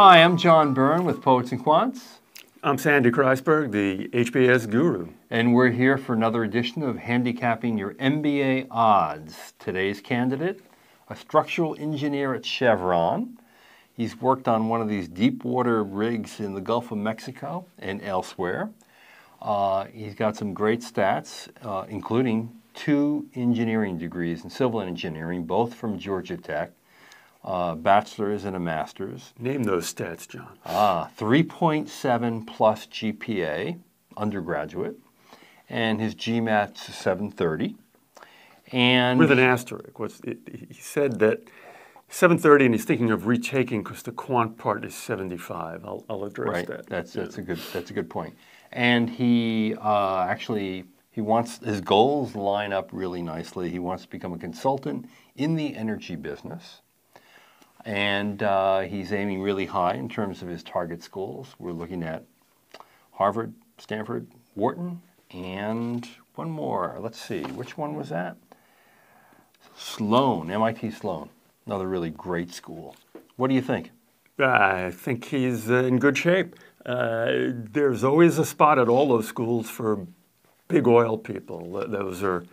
Hi, I'm John Byrne with Poets and Quants. I'm Sandy Kreisberg, the HBS guru. And we're here for another edition of Handicapping Your MBA Odds. Today's candidate, a structural engineer at Chevron. He's worked on one of these deep water rigs in the Gulf of Mexico and elsewhere. He's got some great stats, including 2 engineering degrees in civil engineering, both from Georgia Tech. Bachelor's and a master's. Name those stats, John. 3.7 plus GPA, undergraduate, and his GMAT's 730. And with an asterisk. He said that 730, and he's thinking of retaking because the quant part is 75. I'll address that. That's a good point. And he he wants his goals line up really nicely. He wants to become a consultant in the energy business. And he's aiming really high in terms of his target schools. We're looking at Harvard, Stanford, Wharton, and one more. Let's see, which one was that? Sloan, MIT Sloan, another really great school. What do you think? I think he's in good shape. There's always a spot at all those schools for big oil people. Those are...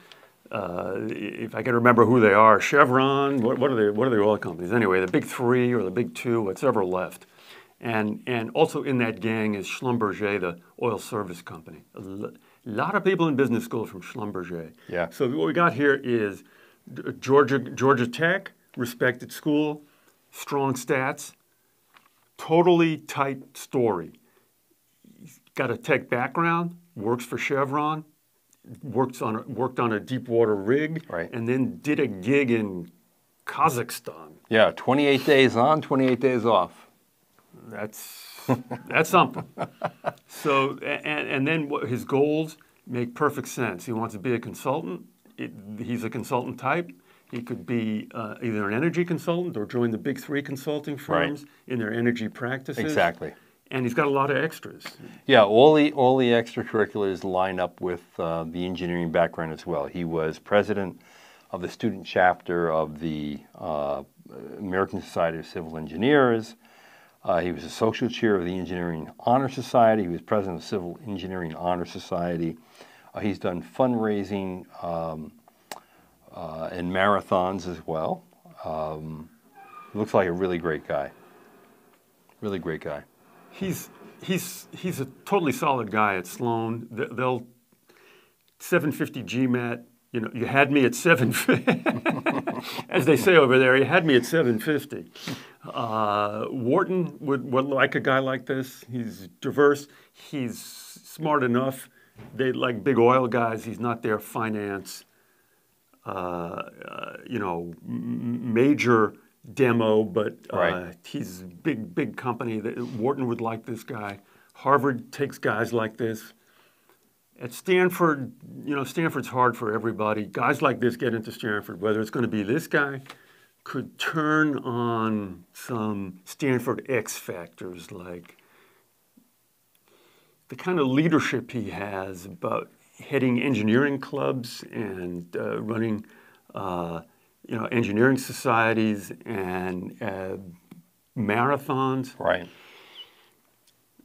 if I can remember who they are, Chevron, what are the oil companies? Anyway, the big 3 or the big 2, whatever left. And also in that gang is Schlumberger, the oil service company. A lot of people in business school from Schlumberger. Yeah. So what we got here is Georgia Tech, respected school, strong stats, totally tight story. He's got a tech background, works for Chevron, worked on a deep water rig, right, and then did a gig in Kazakhstan. Yeah, 28 days on, 28 days off. That's something. So and then his goals make perfect sense. He wants to be a consultant. He's a consultant type. He could be either an energy consultant or join the big 3 consulting firms in their energy practices. Exactly. And he's got a lot of extras. Yeah, all the extracurriculars line up with the engineering background as well. He was president of the student chapter of the American Society of Civil Engineers. He was associate chair of the Engineering Honor Society. He was president of the Civil Engineering Honor Society. He's done fundraising and marathons as well. Looks like a really great guy. Really great guy. He's a totally solid guy at Sloan. They'll 750 GMAT. You know, you had me at 750, as they say over there. You had me at 750. Wharton would like a guy like this. He's diverse. He's smart enough. They like big oil guys. He's not their finance, major demo, but he's big company. Wharton would like this guy. Harvard takes guys like this. At Stanford, Stanford's hard for everybody. Guys like this get into Stanford. Whether it's going to be this guy, could turn on some Stanford X factors, like the kind of leadership he has about heading engineering clubs and running engineering societies and marathons. Right.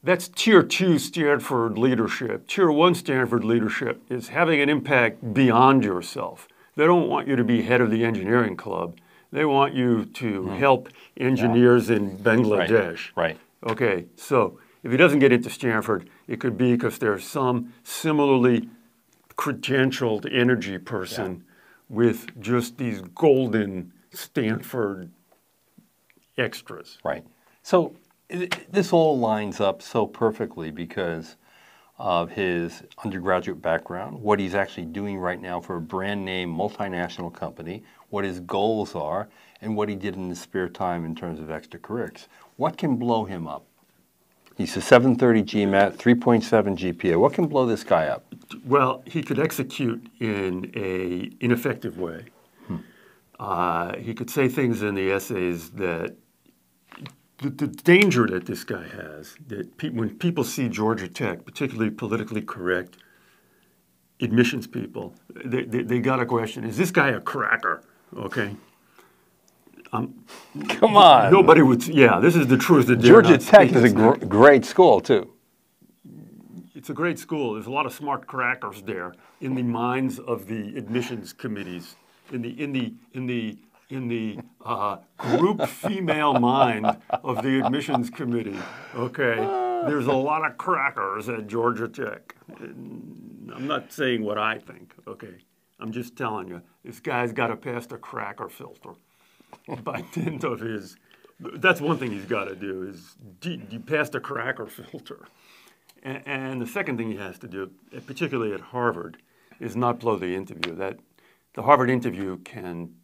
That's Tier 2 Stanford leadership. Tier 1 Stanford leadership is having an impact beyond yourself. They don't want you to be head of the engineering club. They want you to help engineers in Bangladesh. Right. Okay, so if he doesn't get into Stanford, it could be because there's some similarly credentialed energy person with just these golden Stanford extras. Right. So this all lines up so perfectly because of his undergraduate background, what he's actually doing right now for a brand name multinational company, what his goals are, and what he did in his spare time in terms of extracurriculars. What can blow him up? He's a 730 GMAT, 3.7 GPA. What can blow this guy up? Well, he could execute in an ineffective way. He could say things in the essays that the danger that this guy has, that when people see Georgia Tech, particularly politically correct admissions people, they got a question, is this guy a cracker? Okay. Come on. Nobody would. Yeah, this is the truth. That Georgia Tech is a great school too. It's a great school. There's a lot of smart crackers there in the minds of the admissions committees, in the group female mind of the admissions committee. Okay, there's a lot of crackers at Georgia Tech. I'm not saying what I think. Okay, I'm just telling you, this guy's got to pass the cracker filter by dint of his. That's one thing he's got to do is you pass the cracker filter. And the second thing he has to do, particularly at Harvard, is not blow the interview. That the Harvard interview can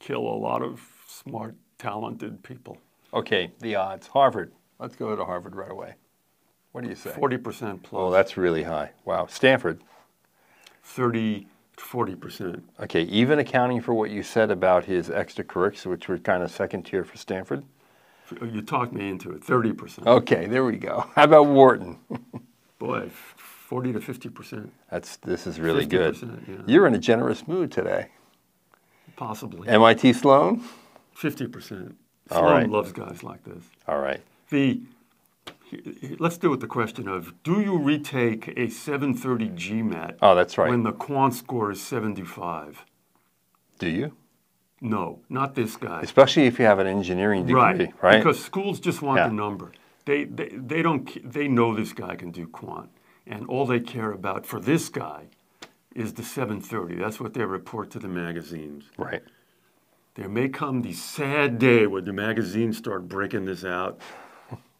kill a lot of smart, talented people. Okay, the odds. Harvard. Let's go to Harvard right away. What do you say? 40% plus. Oh, that's really high. Wow. Stanford. 30 to 40%. Okay, even accounting for what you said about his extracurriculars, which were kind of second tier for Stanford. You talked me into it, 30%. Okay, there we go. How about Wharton? Boy, 40 to 50%. This is really good. Yeah. You're in a generous mood today. Possibly. MIT Sloan? 50%. All Sloan right. loves guys like this. All right. Let's do it with the question of, do you retake a 730 GMAT Oh, that's right. when the quant score is 75? Do you? No, not this guy. Especially if you have an engineering degree, right? Because schools just want the number. They don't. They know this guy can do quant, and all they care about for this guy is the 730. That's what they report to the magazines. Right. There may come the sad day when the magazines start breaking this out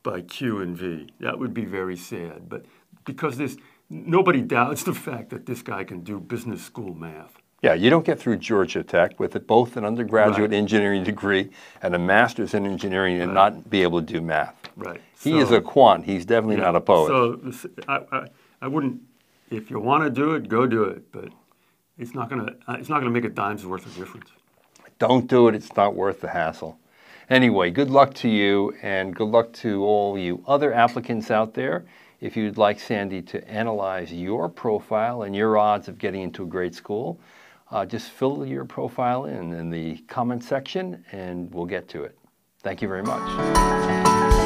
by Q and V. That would be very sad. But because nobody doubts the fact that this guy can do business school math. Yeah, you don't get through Georgia Tech with both an undergraduate engineering degree and a master's in engineering and not be able to do math. Right. He is a quant. He's definitely not a poet. So I wouldn't. If you want to do it, go do it. But it's not gonna make a dime's worth of difference. Don't do it. It's not worth the hassle. Anyway, good luck to you, and good luck to all you other applicants out there. If you'd like Sandy to analyze your profile and your odds of getting into a great school, just fill your profile in the comment section, and we'll get to it. Thank you very much.